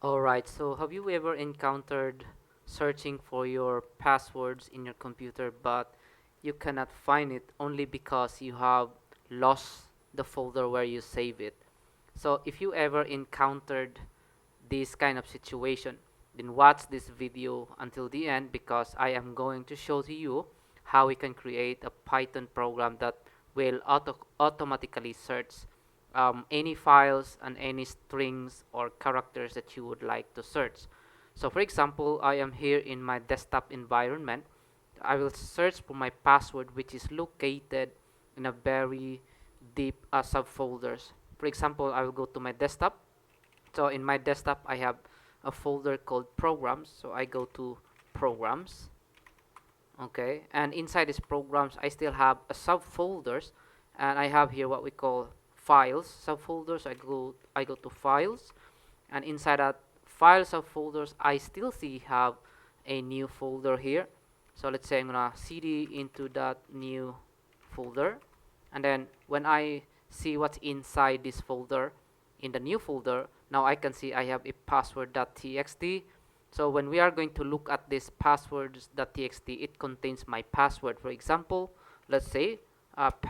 Alright, so have you ever encountered searching for your passwords in your computer but you cannot find it only because you have lost the folder where you save it? So if you ever encountered this kind of situation, then watch this video until the end because I am going to show to you how we can create a Python program that will automatically search any files and any strings or characters that you would like to search. So for example, I am here in my desktop environment. I will search for my password, which is located in a very deep subfolders. For example, I will go to my desktop. So in my desktop I have a folder called programs, so I go to programs. Okay, and inside these programs I still have a subfolders, and I have here what we call files subfolders. I go to files, and inside that file subfolders I still see have a new folder here. So let's say I'm gonna cd into that new folder, and then when I see what's inside this folder, in the new folder, now I can see I have a password.txt. So when we are going to look at this passwords.txt, it contains my password. For example, let's say cat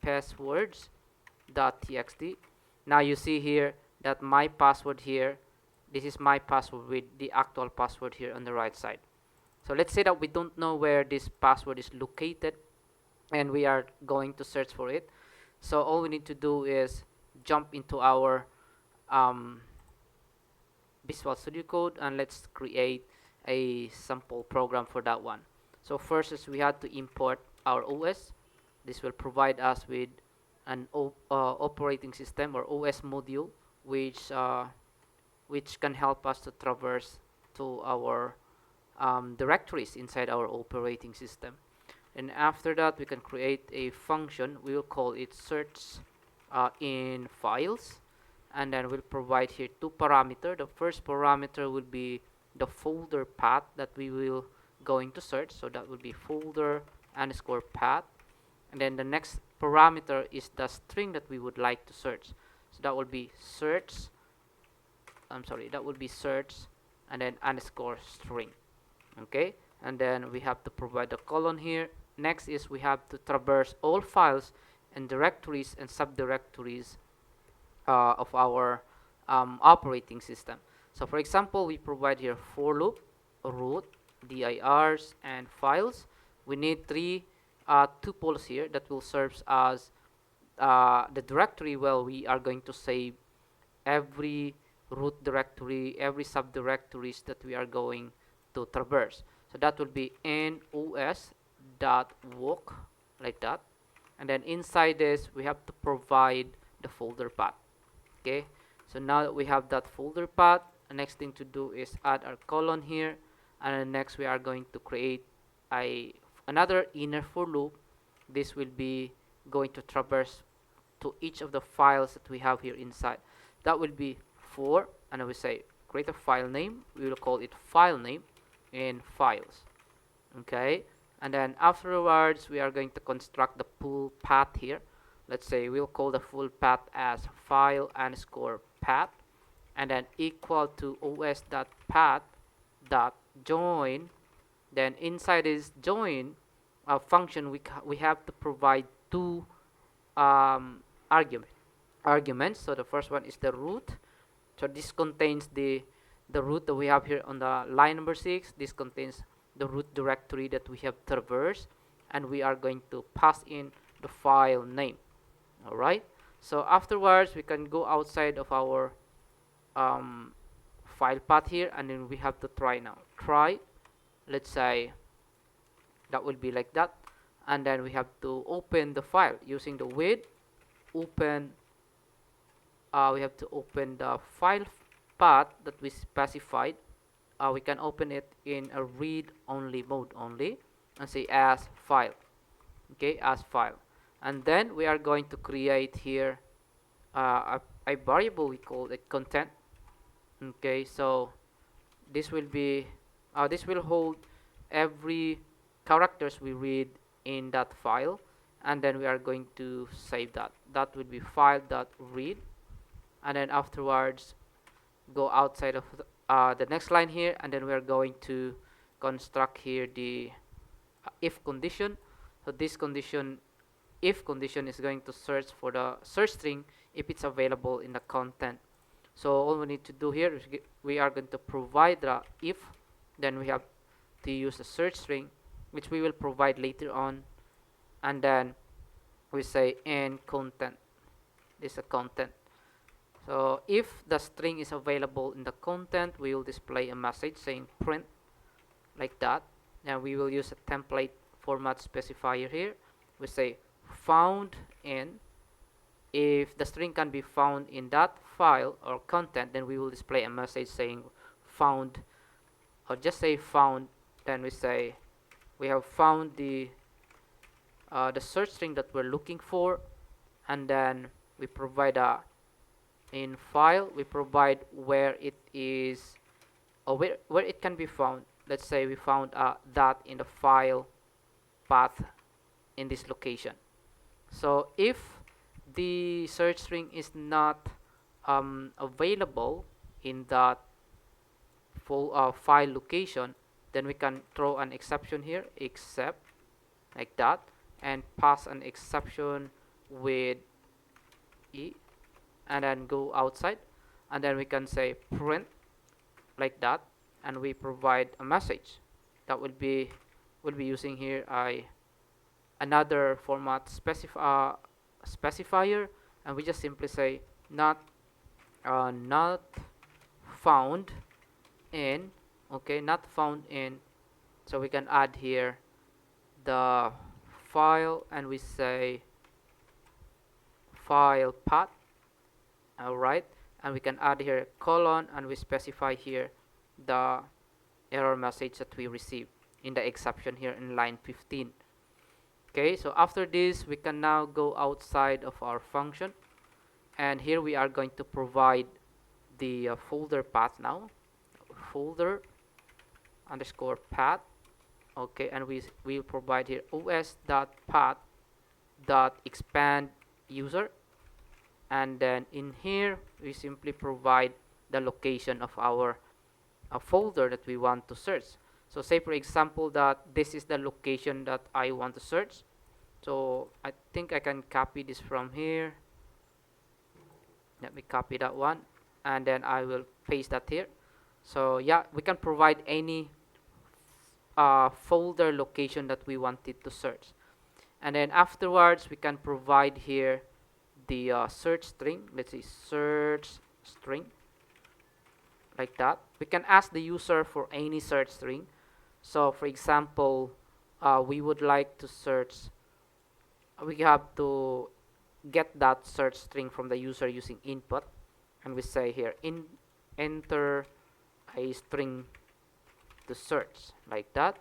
passwords.txt. Now you see here that my password here, this is my password with the actual password here on the right side. So let's say that we don't know where this password is located and we are going to search for it. So all we need to do is jump into our um, Visual Studio Code, and let's create a sample program for that one. So first is we have to import our OS. This will provide us with an operating system or OS module, which can help us to traverse to our directories inside our operating system. And after that we can create a function. We will call it search in files, and then we'll provide here two parameters. The first parameter will be the folder path that we will going to search, so that will be folder underscore path, and then the next parameter is the string that we would like to search, so that will be search that will be search and then underscore string. Okay, and then we have to provide a colon here. Next is we have to traverse all files and directories and subdirectories of our operating system. So for example, we provide here for loop, root, dirs, and files. We need three tuples here that will serve as the directory where we are going to save every root directory, every subdirectories that we are going to traverse. So that will be nos.walk, like that. And then inside this, we have to provide the folder path. Okay, so now that we have that folder path, the next thing to do is add our colon here, and then next we are going to create another inner for loop. This will be going to traverse to each of the files that we have here inside. That will be for, and we say create a file name. We will call it file name in files. Okay, and then afterwards we are going to construct the full path here. Let's say we'll call the full path as file underscore path, and then equal to os.path dot join. Then inside this join function, we have to provide two um, arguments. So the first one is the root. So this contains the root that we have here on the line number 6. This contains the root directory that we have traversed, and we are going to pass in the file name. Alright, so afterwards we can go outside of our file path here, and then we have to try now. Try, let's say that will be like that, and then we have to open the file using the with open. We have to open the file path that we specified. We can open it in a read-only mode only, and say as file. Okay, as file, and then we are going to create here a variable. We call it content. Okay, so this will be this will hold every characters we read in that file, and then we are going to save that. That will be file.read, and then afterwards go outside of the next line here, and then we're going to construct here the if condition. So this condition, if condition, is going to search for the search string if it's available in the content. So all we need to do here is we are going to provide the if, then we have to use the search string, which we will provide later on, and then we say in content. This is a content. So if the string is available in the content, we will display a message saying print, like that. Now we will use a template format specifier here. We say found in. If the string can be found in that file or content, then we will display a message saying found, or just say found. Then we say we have found the search string that we're looking for, and then we provide a in file, we provide where it is, or where it can be found. Let's say we found that in the file path in this location. So if the search string is not available in that file location, then we can throw an exception here, except, like that, and pass an exception with e, and then go outside, and then we can say print, like that, and we provide a message that will be using here another format specifier, and we just simply say not found in. Okay, not found in. So we can add here the file, and we say file path. Alright, and we can add here colon, and we specify here the error message that we receive in the exception here in line 15. Okay, so after this, we can now go outside of our function, and here we are going to provide the folder path now, folder underscore path. Okay, and we will provide here os.path.expand user, and then in here we simply provide the location of our folder that we want to search. So say for example that this is the location that I want to search. So I think I can copy this from here. Let me copy that one, and then I will paste that here. So yeah, we can provide any folder location that we wanted to search, and then afterwards we can provide here the search string. Let's say search string, like that. We can ask the user for any search string. So for example, we would like to search, we have to get that search string from the user using input, and we say here enter a string to search, like that.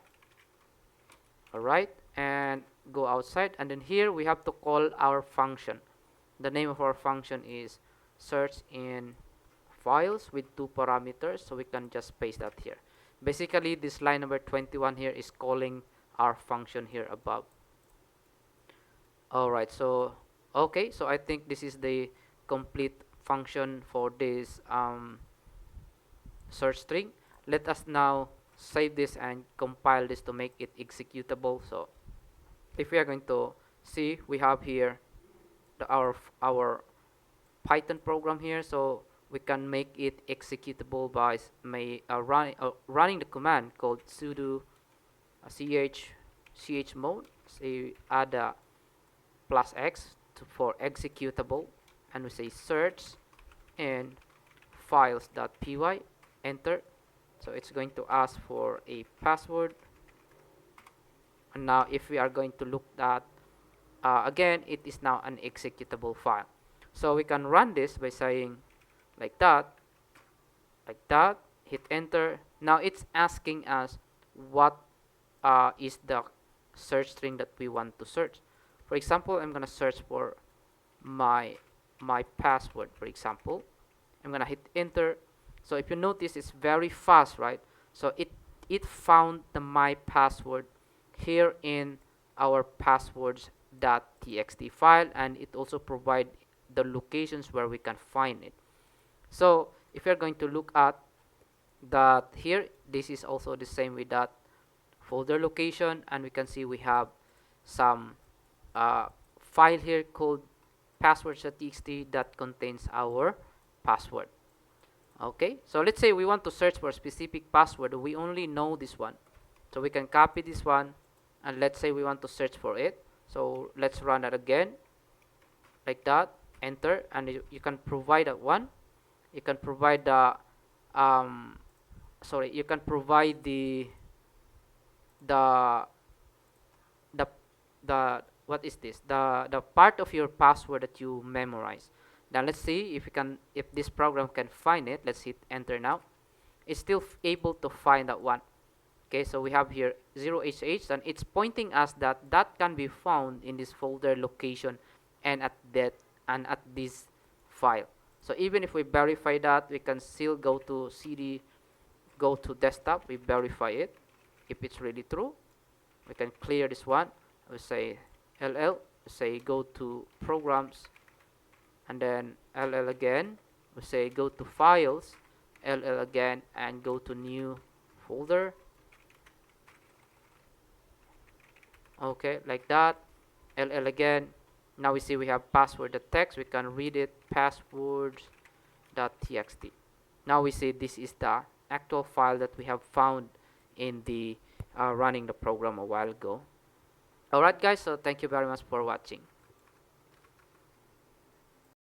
Alright, and go outside, and then here we have to call our function. The name of our function is search in files with 2 parameters, so we can just paste that here. Basically this line number 21 here is calling our function here above. Alright, so okay, so I think this is the complete function for this search string. Let us now save this and compile this to make it executable. So if we are going to see, we have here our Python program here, so we can make it executable by running the command called sudo chmod. So add a +x for executable, and we say search in files.py, enter. So it's going to ask for a password, and now if we are going to look at again, it is now an executable file. So we can run this by saying like that, hit enter. Now it's asking us what is the search string that we want to search. For example, I'm gonna search for my password. For example, I'm gonna hit enter. So if you notice, it's very fast, right? So it found the my password here in our passwords.txt file, and it also provide the locations where we can find it. So if you're going to look at that here, this is also the same with that folder location, and we can see we have some uh, file here called passwords.txt that contains our password. Okay, so let's say we want to search for a specific password. We only know this one, so we can copy this one, and let's say we want to search for it. So let's run that again, like that. Enter, and you can provide that one. You can provide the you can provide the the the what is this, the part of your password that you memorize. Now let's see if we can, if this program can find it. Let's hit enter now. It's still able to find that one. Okay, so we have here 0hh, and it's pointing us that that can be found in this folder location and at that and at this file. So even if we verify that, we can still go to cd, go to desktop, we verify it. If it's really true, we can clear this one. We say ll, we say go to programs, and then ll again. We say go to files, ll again, and go to new folder. Okay, like that. ll again. Now we see we have password, the text, we can read it, passwords.txt. Now we see this is the actual file that we have found in the running the program a while ago. Alright guys, so thank you very much for watching.